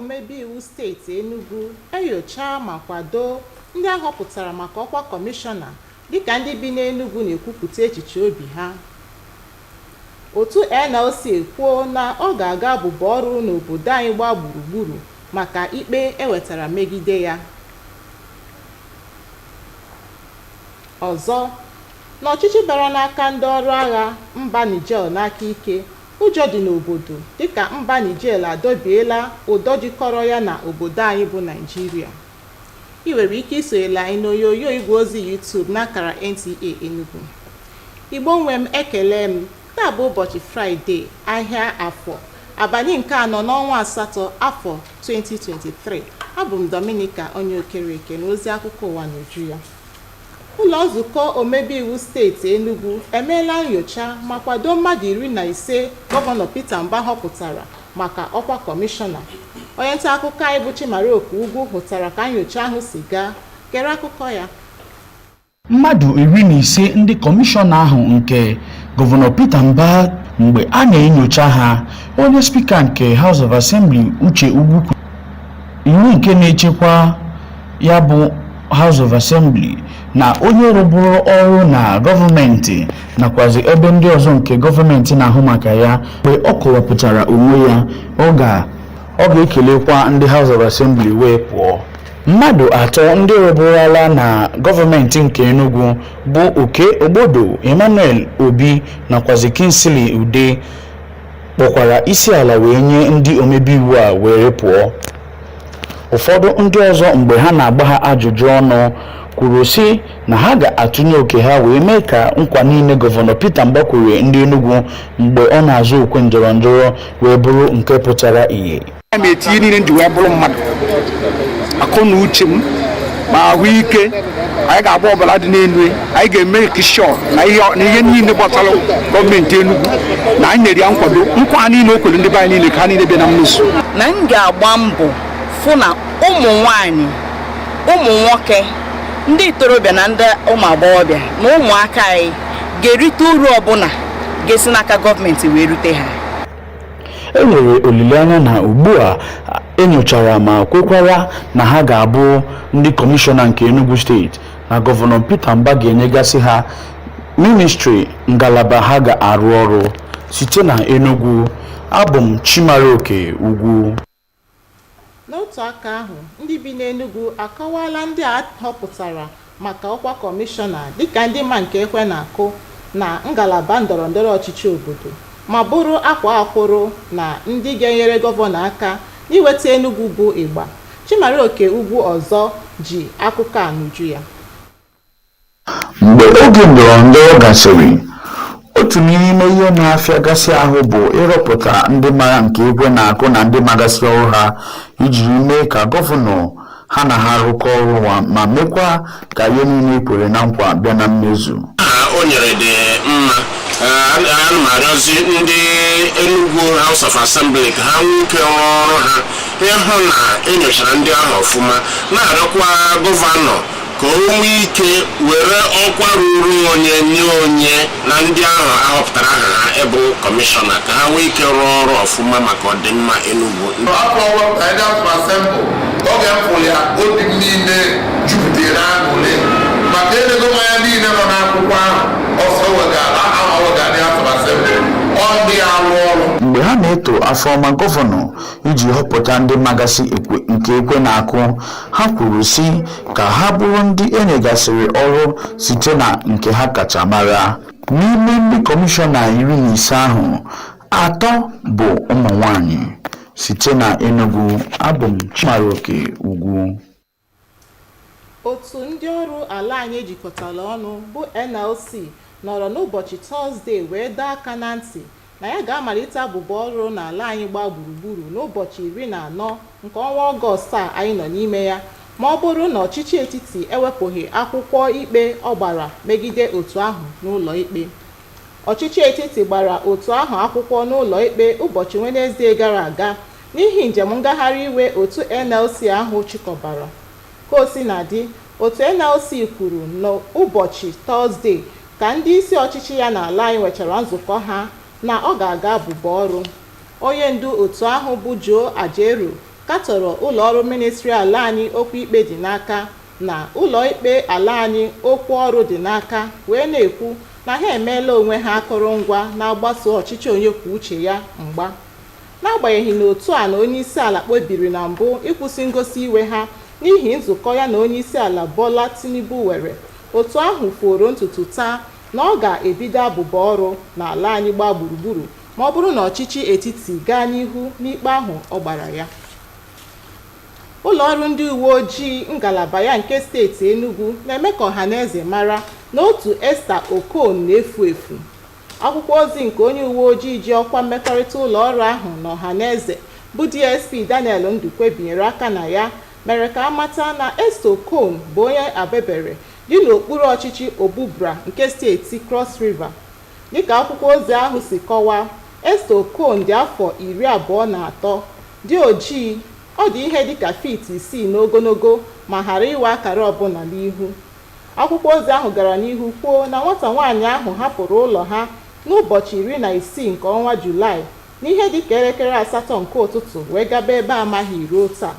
omebe iwu steeti Enugu enyocha ma kwado ndị ahọpụtara maka ọkwa kọmishọna dịka ndị bi n'Enugu na-ekwupụta echiche obi ha. Otu NLC ekwuo na ọ ga-aga abụba ọrụ n'obodo anyị gbaa gburugburu maka ikpe ewetara megide ya. Ọzọ, n'ọchịchị bara n'aka ndị ọrụ agha mba Niger n'aka ike, ụjọ dị n'obodo dịka mba Niger adọbiela ụdọ jikọrọ ya na obodo anyị bụ Naịjirịa. Ị nwere ike isonyela anyị n'onyonyo igwe ozi YouTube n'akara Nta Enugu. Igbo nwe m, ekele m. Taa bụ ụbọchị Fraịde, ahịa Afọ, abalị nke 4 n'ọnwa asatọ afọ 2023. Abụ m Dominica onye Okereke n'ozi akụkọ ụwa n'uju ya. Ụlọ nzukọ omebe iwu steeti Enugu emeela nyocha ma kwado mmadụ 15 gọvanọ Peter Mbah họpụtara maka ọkwa kọmishọna. Onye nta akụkọ anyị bụ Chimaroke Ugwu hụtara ka nyocha ahụ si gaa, kere akụkọ ya. Mmadụ 15 ndị kọmishọna ahụ nke gọvanọ Peter Mbah mgbe a na-enyocha ha, onye spika nke House of Assembly Uche Ugwu iwu nke na-echekwa ya bụ House of Assembly na onye rụbụrụ ọrụ na gọọmenti nakwazi ebe ndị ọzọ nke gọọmenti na-ahụ maka ya mgbe ọ kọwapụtara onwe ya, ọ ga-ekelekwa ndị House of Assembly wee pụọ. Mmadụ 3 ndị rụbụrụla na gọọmenti nke Enugu bụ Oke Ogbodo, Emmanuel Obi nakwazi Kingsley Ude kpọkwara isi ala wee nye ndị omebe iwu a were pụọ. Ụfọdụ ndị ọzọ mgbe ha na-agba ha ajụjụ ọnụ kwuru sị na ha ga-atụnye oke ha wee mee ka nkwa niile gọvanọ Peter Mbah kwere ndị Enugu mgbe ọ na-azụ okwe ndọrọ ndọrọ wee bụrụ nke pụtara ihe. M etinye niile ndị wee bụrụ mmadụ, akụ na uche m ma ahụike anyị ga-agba ọbara dị n'elu, anyị ga-eme kishọ na ihe niile gbasara gọọmenti Enugu na anyị nyere ya nkwado nkwa niile o kwere ndị be anyị niile ka ha niile bịa na mmezu. Na m ga-agba mbọ fụ na ụmụ nwanyị, ụmụ nwoke, ndị itorobịa na ndị ụmụ agbọghọbịa na ụmụaka anyị ga-erite uru ọbụla ga-esi n'aka gọọmenti wee rute ha. E nwere olileanya na ugbu a enyochara ma kwekwara na ha ga-abụ ndị kọmishọna nke Enugu steeti na gọvanọ Peter Mbah ga-enyegasị ha ministri ngalaba ha ga-arụ ọrụ site na Enugu. Abụ m Chimaroke Ugwu. N'otu aka ahụ, ndị bi n'Enugu akọwala ndị a họpụtara maka ọkwa kọmishọna dịka ndị ma nke ekwe na-akụ na ngalaba ndọrọndọrọ ọchịchị obodo ma bụrụ akwa akwụrụ na ndị ga-enyere gọvanọ aka n'iweta Enugu bụ ịgba. Chimaroke Ugwu ọzọ ji akụkọ a n'uju ya. Mgbe oge ndọrọndọrọ gasịrị, otu n'ime ihe na-afịa gasị ahụ bụ ịrọpụta ndị mara nke ekwe na-akụ na ndị magasị ọrụ ha iji mee ka gọvanọ ha na ha rụkọ ọrụ ma mekwa ka ihe niile kwere na nkwa bịa na mmezu. O nyere dị mma. Ana m arịọzi ndị Enugu House of Assembly ka ha nwee ike ọrụ ha ịhụ na enyochara ndị ahụ ọfụma, na-arịọkwa gọvanọ ka o nwee ike were ọkwa ruru onye nye onye na ndị ahụ ahọpụtara ha ịbụ kọmishọna ka ha nwee ike rụọ ọrụ ọfụma maka ọdịmma Enugu. Oge mfụrụ ya obi m niile jupụtara aṅụrị maka edego mmanya niile nọ n'akwụkwọ ahụ ọsọ wegara aha wegara ya tụrasịrị ọ ndị arụ ọrụ. Mgbe ha na-eto afọma gọvanọ iji họpụta ndị magasị nke ekwe na-akụ, ha kwuru sị ka ha bụrụ ndị enyegasịrị ọrụ site na nke ha kacha mara. N'ime ndị kọmishọna 15 ahụ, 3 bụ ụmụ nwanyị. Site na Enugu, abụ m Chimaroke Ugwu. Otu ndị ọrụ ala anyị ejikọtara ọnụ bụ NLC nọrọ n'ụbọchị Tọzdee wee dọọ aka na ntị na ya ga-amalite abụba ọrụ n'ala anyị gbaa gburugburu n'ụbọchị 14 nke ọnwa Ọgọst a anyị nọ n'ime ya ma ọ bụrụ na ọchịchị etiti ewepụghị akwụkwọ ikpe ọ gbara megide otu ahụ n'ụlọ ikpe. Ọchịchị etiti gbara otu ahụ akwụkwọ n'ụlọ ikpe ụbọchị Wenezdee gara aga n'ihi njem ngagharị iwe otu NLC ahụ chịkọbara. Ka o sinadị, otu NLC kwuru n'ụbọchị Tọzdee ka ndị isi ọchịchị ya n'ala anyị nwechara nzukọ ha na ọ ga-aga abụba ọrụ. Onye ndu otu ahụ bụ Joe Ajaero katọrọ ụlọọrụ ministri ala anyị okwu ikpe dị n'aka na ụlọ ikpe ala anyị okwu ọrụ dị n'aka wee na-ekwu na ha emeela onwe ha akụrụngwa na-agbaso ọchịchị onye kwuo uche ya mgba. N'agbanyeghị na otu a na onyeisi ala kpebiri na mbụ ịkwụsị ngosi iwe ha n'ihi nzukọ ya na onyeisi ala Bola Tinubu were, otu ahụ foro ntutu taa na ọ ga-ebido abụba ọrụ n'ala anyị gbaa gburugburu ma ọ bụrụ na ọchịchị etiti gaa n'ihu n'ikpe ahụ ọ gbara ya. Ụlọọrụ ndị uwe ojii ngalaba ya nke steeti Enugu na-eme ka ọhaneze mara na otu Esther Okon na-efu efu. Akwụkwọ ozi nke onye uwe ojii ji ọkwa mmekọrịta ụlọọrụ ahụ na ọhaneze bụ DSP Daniel Ndukwe binyere aka na ya mere ka amata na Esther Okon bụ onye Abebere dị n'okpuru ọchịchị Obubra nke steeti Cross River. Dịka akwụkwọ ozi ahụ si kọwaa, Esther Okon dị afọ 23, dị ojii, ọ dị ihe dịka feet 6 n'ogologo ma ghara inwe akara ọbụla n'ihu. Akwụkwọ ozi ahụ gara n'ihu kwuo na nwata nwaanyị ahụ hapụrụ ụlọ ha n'ụbọchị 16 nke ọnwa Julaị n'ihe dịka elekere 8 nke ụtụtụ wee gaba ebe amaghị ruo taa.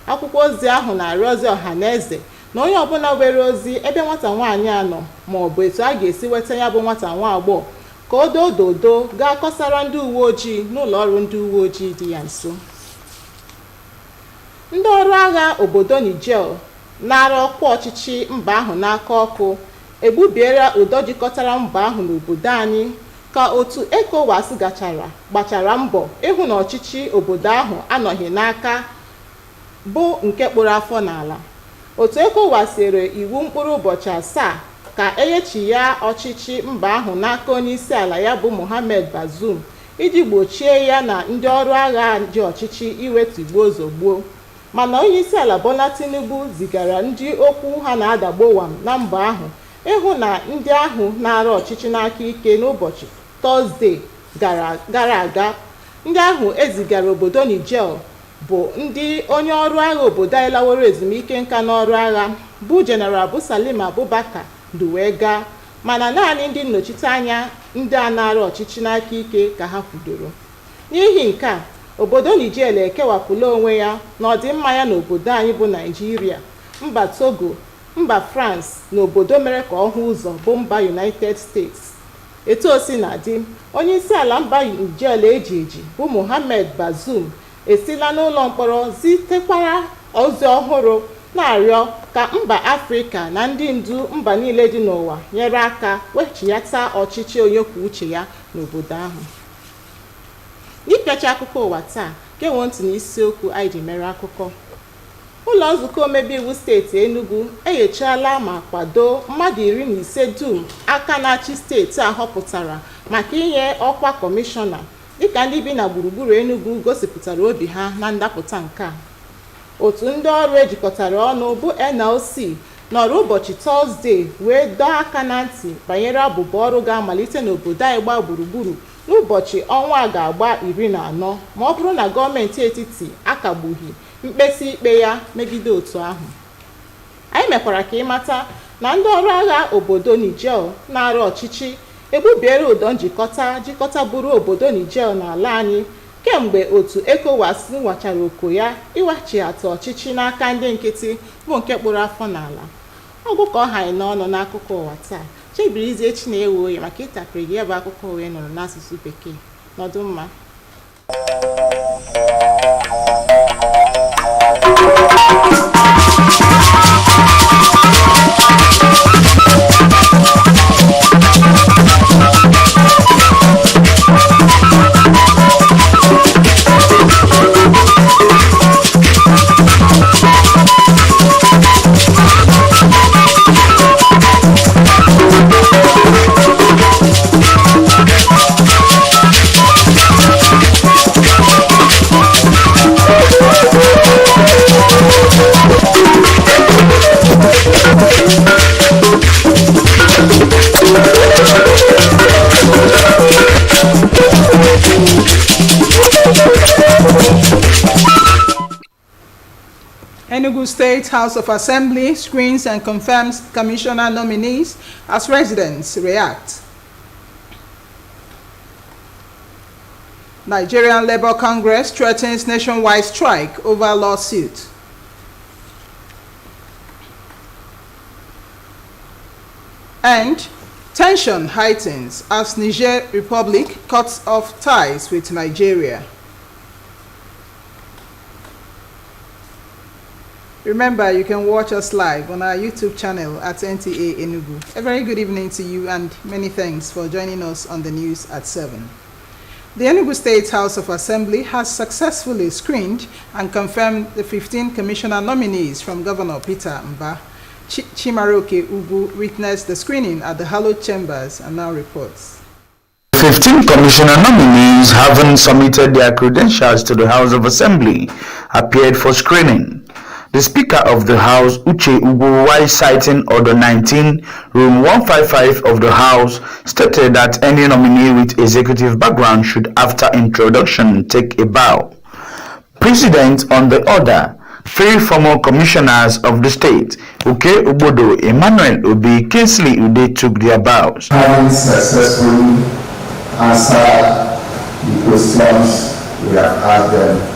Akwụkwọ ozi ahụ na-arịọzi ọhaneze na onye ọbụla were ozi ebe nwata nwaanyị a nọ ma ọ bụ etu a ga-esi weta ya bụ nwata nwa agbọghọ ka o dododo gaa kọsara ndị uwe ojii n'ụlọọrụ ndị uwe ojii dị ya nso. Ndị ọrụ agha obodo Niger nara ọkwa ọchịchị mba ahụ n'aka ọkụ egbubiela ụdọ jikọtara mba ahụ n'obodo anyị ka otu ECOWAS gbachara mbọ ịhụ na ọchịchị obodo ahụ anọghị n'aka bụ nke kpụrụ afọ n'ala. Otu ECOWAS nyere iwu mkpụrụ ụbọchị 7 ka enyechi ya ọchịchị mba ahụ n'aka onyeisi ala ya bụ Mohamed Bazoum iji gbochie ya na ndị ọrụ agha ji ọchịchị iwetigbuo ozugbo. Mana onyeisi ala Bola Tinubu zigara ndị okwu ha na-adagbo wam na mba ahụ ịhụ na ndị ahụ na-ara ọchịchị n'aka ike n'ụbọchị Tọzdee gara aga. Ndị ahụ ezigara obodo Niger bụ ndị onye ọrụ agha obodo anyị laworo ezumike nka n'ọrụ agha bụ General Salim Abubakar wee gaa, mana naanị ndị nnọchiteanya ndị a na-ara ọchịchị n'aka ike ka ha kwudoro. N'ihi nke a, obodo Niger ekewapụla onwe ya n'ọdịmma ya n'obodo anyị bụ Naịjirịa, mba Togo, mba France na obodo mere ka ọ hụ ụzọ bụ mba United States. Etu o si na dị, onyeisi ala mba Niger eji bụ Mohamed Bazoum esila n'ụlọ mkpọrọ zitekwara ozi ọhụrụ na-arịọ ka mba Afrịka na ndị ndu mba niile dị n'ụwa nyere aka weghachite ọchịchị onye kwuo uche ya n'obodo ahụ. N'ikecha akụkọ ụwa taa, geenwee ntị n'isiokwu anyị ji mere akụkọ. Ụlọ nzukọ omebe iwu steeti Enugu enyochaala ma kwado mmadụ 15 dum aka na-achị steeti a họpụtara maka inye ọkwa kọmishọna dịka ndị bi na gburugburu Enugu gosipụtara obi ha na ndapụta nke a. Otu ndị ọrụ ejikọtara ọnụ bụ NLC nọrọ ụbọchị Tọzdee wee dọọ aka na ntị banyere abụba ọrụ ga-amalite n'obodo anyị gbaa gburugburu n'ụbọchị ọnwa ga-agba 14 ma ọ bụrụ na gọọmenti etiti akagbughị mkpesa ikpe ya megide otu ahụ. Anyị mekwara ka ịmata na ndị ọrụ agha obodo Niger na-arụ ọchịchị egbubiere ụdọ jikọta bụrụ obodo Niger n'ala anyị kemgbe otu ECOWAS nwachara oko ya iweghachite ọchịchị n'aka ndị nkịtị bụ nke kpụrụ afọ n'ala. Ọgụ ka ọ haghị n'ọnụ n'akụkọ ụwa taa. Chebirizie Chinewe oye maka ịtapịrị gị ebe akụkọ ụwa nọrọ n'asụsụ Bekee. Nọdụ mma. Enugu State House of Assembly screens and confirms commissioner nominees as residents react. Nigerian Labour Congress threatens nationwide strike over lawsuit. And tension heightens as Niger Republic cuts off ties with Nigeria. Remember, you can watch us live on our YouTube channel at Nta Enugu. A very good evening to you and many thanks for joining us on the news at 7. The Enugu State House of Assembly has successfully screened and confirmed the 15 commissioner nominees from Governor Peter Mba. Chimaroke Ugu witnessed the screening at the hallowed chambers and now reports. 15 commissioner nominees having submitted their credentials to the House of Assembly appeared for screening. The Speaker of the House, Nta Enugu, while citing Order 19, Room 155 of the House, stated that any nominee with executive background should, after introduction, take a bow. President on the order, 3 former commissioners of the state, Uke Obodo, Emmanuel Obi, Kingsley Ude, took their bows. Having successfully answered the questions we have asked them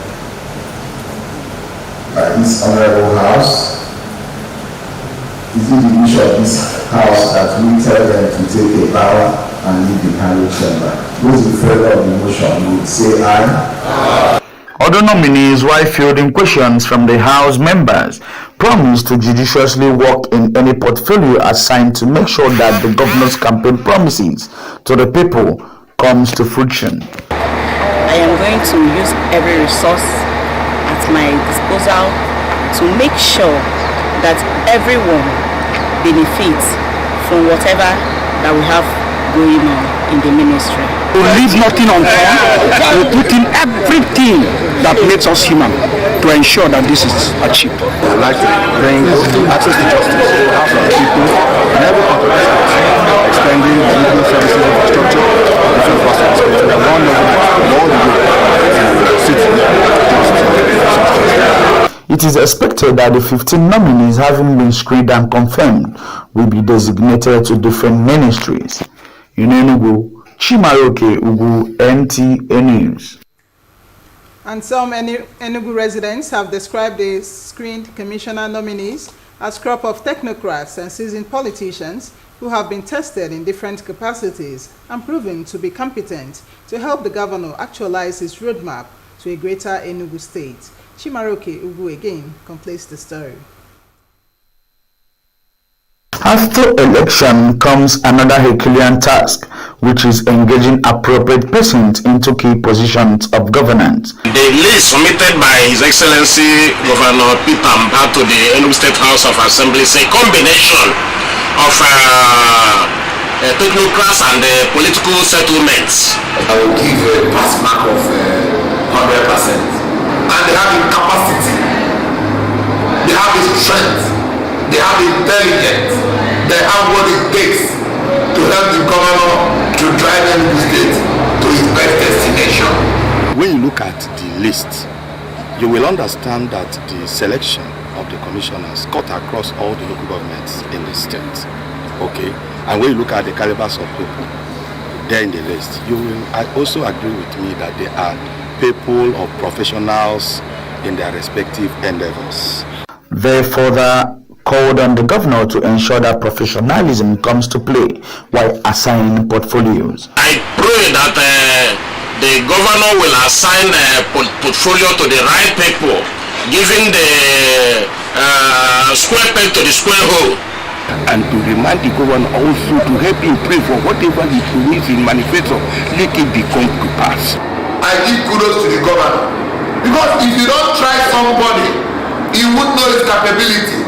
by this honorable house, is it the wish of this house that we tell them to take a bow and leave the hallowed chamber? Those in favor of the motion would say aye. Other nominees, while fielding questions from the House members, promised to judiciously work in any portfolio assigned to make sure that the governor's campaign promises to the people comes to fruition. I am going to use every resource at my disposal to make sure that everyone benefits from whatever that we have going on in the ministry. We leave nothing undone. We put in everything that makes us human to ensure that this is achieved. I'd like to bring access to justice to the hearts of the people in every part of the state, extending the legal services infrastructure, different parts of the state, to one level all the way to citizen justice. It is expected that the 15 nominees having been screened and confirmed will be designated to different ministries. In Enugu, Chimaroke Ugu, Nta News. And some Enugu residents have described the screened commissioner nominees as a crop of technocrats and seasoned politicians who have been tested in different capacities and proven to be competent to help the governor actualize his roadmap to a greater Enugu state. Chimaroke Ugu again completes the story. After election comes another Herculean task, which is engaging appropriate persons into key positions of governance. The list submitted by His Excellency Governor Peter Mba to the Enugu State House of Assembly is a combination of technocrats and political settlements. I will give a pass mark of 100%. And they have the capacity, they have the strength, they have the intelligence, they have what it takes to help the governor to drive Enugu State to its best destination. When you look at the list, you will understand that the selection of the commissioners cut across all the local governments in the state. Okay, and when you look at the calibers of people there in the list, you will also agree with me that they are people or professionals in their respective endeavors. They further called on the governor to ensure that professionalism comes to play while assigning portfolios. I pray that the governor will assign a portfolio to the right people, giving the square peg to the square hole. And to remind the governor also to help him pray for whatever he believes in manifesto, let it become to pass. I give kudos to the governor, because if you don't try somebody, you won't know his capability.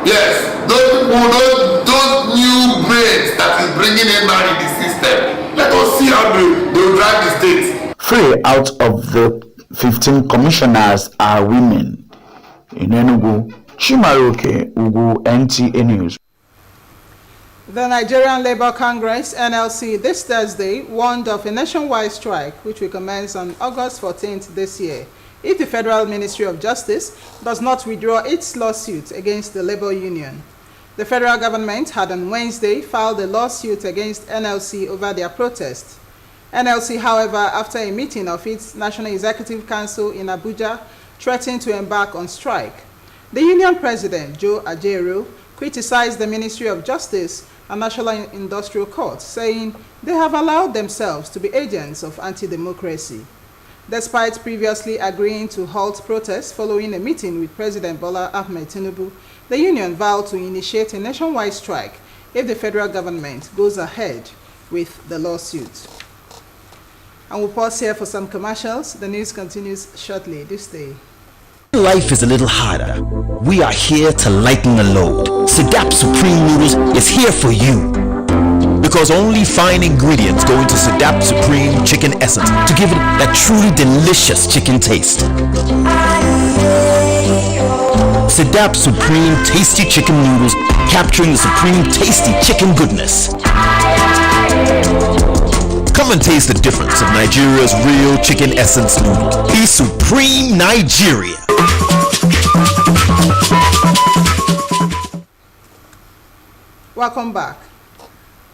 Yes, those people, those new brains that is bringing in now in the system, let us see how they will drive the state. 3 out of the 15 commissioners are women. In Enugu, Chimaroke Ugu, Nta News. The Nigerian Labour Congress, NLC, this Thursday warned of a nationwide strike which will commence on August 14th this year if the Federal Ministry of Justice does not withdraw its lawsuit against the labor union. The federal government had on Wednesday filed a lawsuit against NLC over their protest. NLC, however, after a meeting of its National Executive Council in Abuja, threatened to embark on strike. The union president, Joe Ajaero, criticized the Ministry of Justice and National Industrial Court, saying they have allowed themselves to be agents of anti-democracy. Despite previously agreeing to halt protests following a meeting with President Bola Ahmed Tinubu, the union vowed to initiate a nationwide strike if the federal government goes ahead with the lawsuit. And we'll pause here for some commercials. The news continues shortly. Do stay. Life is a little harder. We are here to lighten the load. Sedap Supreme Noodles is here for you. Because only fine ingredients go into Sedap Supreme Chicken Essence to give it that truly delicious chicken taste. Sedap Supreme Tasty Chicken Noodles, capturing the supreme tasty chicken goodness. Come and taste the difference of Nigeria's real chicken essence noodle. Be Supreme Nigeria. Welcome back.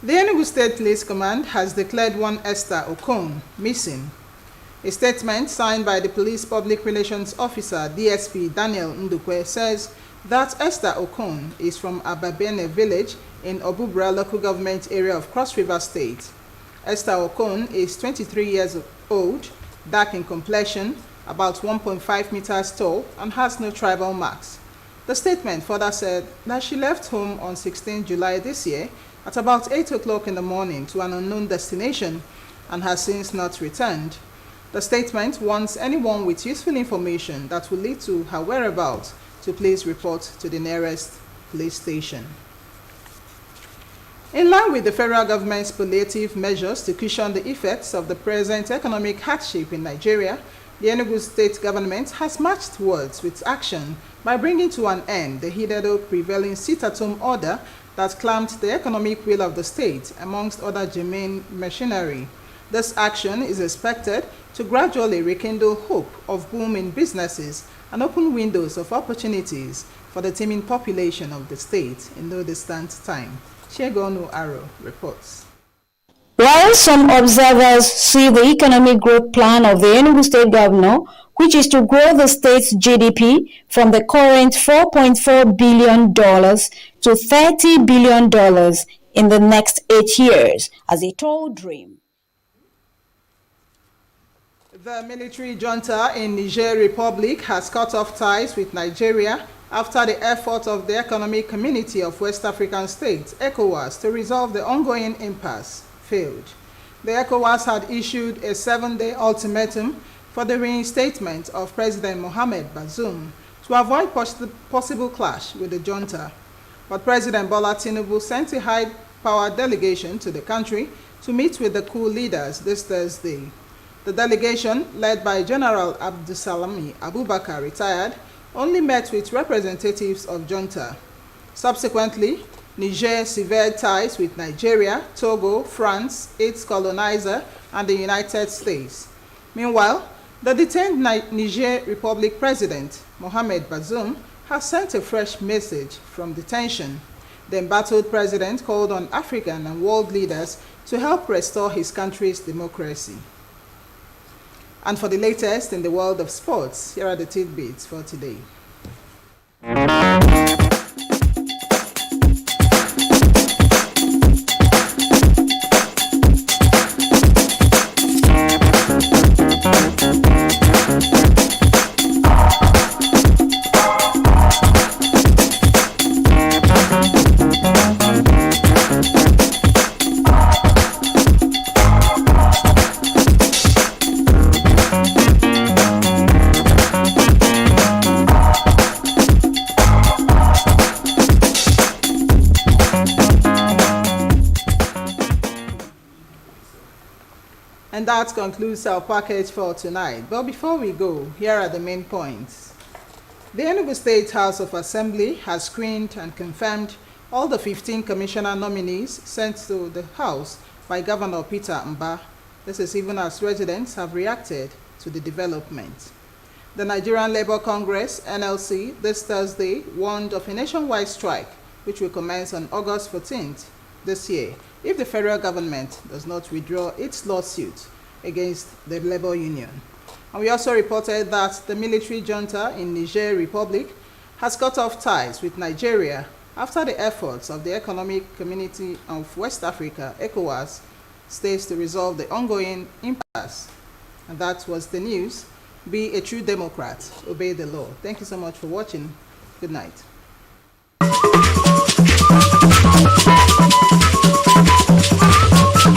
The Enugu State Police Command has declared one Esther Okon missing. A statement signed by the Police Public Relations Officer, DSP Daniel Ndukwe, says that Esther Okon is from Ababene village in Obubra local government area of Cross River State. Esther Okon is 23 years old, dark in complexion, about 1.5 meters tall, and has no tribal marks. The statement further said that she left home on 16 July this year at about 8 o'clock in the morning to an unknown destination and has since not returned. The statement wants anyone with useful information that will lead to her whereabouts to please report to the nearest police station. In line with the federal government's palliative measures to cushion the effects of the present economic hardship in Nigeria, the Enugu state government has marched towards with action by bringing to an end the hitherto prevailing sit-at-home order that clamped the economic will of the state, amongst other germane machinery. This action is expected to gradually rekindle hope of boom in businesses and open windows of opportunities for the teeming population of the state in no distant time. Shegonu Aro reports. While some observers see the economic growth plan of the Enugu state governor, which is to grow the state's GDP from the current $4.4 billion to $30 billion in the next 8 years, as a tall dream. The military junta in Niger Republic has cut off ties with Nigeria after the effort of the Economic Community of West African States, ECOWAS, to resolve the ongoing impasse failed. The ECOWAS had issued a 7-day ultimatum for the reinstatement of President Mohamed Bazoum to avoid possible clash with the junta. But President Bola Tinubu sent a high-powered delegation to the country to meet with the coup leaders this Thursday. The delegation, led by General Abdusalami Abubakar, retired, only met with representatives of junta. Subsequently, Niger severed ties with Nigeria, Togo, France, its colonizer, and the United States. Meanwhile, the detained Niger Republic President, Mohamed Bazoum, has sent a fresh message from detention. The embattled president called on African and world leaders to help restore his country's democracy. And for the latest in the world of sports, here are the tidbits for today. And that concludes our package for tonight. But before we go, here are the main points. The Enugu State House of Assembly has screened and confirmed all the 15 commissioner nominees sent to the House by Governor Peter Mba. This is even as residents have reacted to the development. The Nigerian Labour Congress, NLC, this Thursday warned of a nationwide strike, which will commence on August 14th this year, if the federal government does not withdraw its lawsuit against the labor union. And we also reported that the military junta in Niger Republic has cut off ties with Nigeria after the efforts of the Economic Community of West Africa, ECOWAS, states to resolve the ongoing impasse. And that was the news. Be a true Democrat, obey the law. Thank you so much for watching. Good night.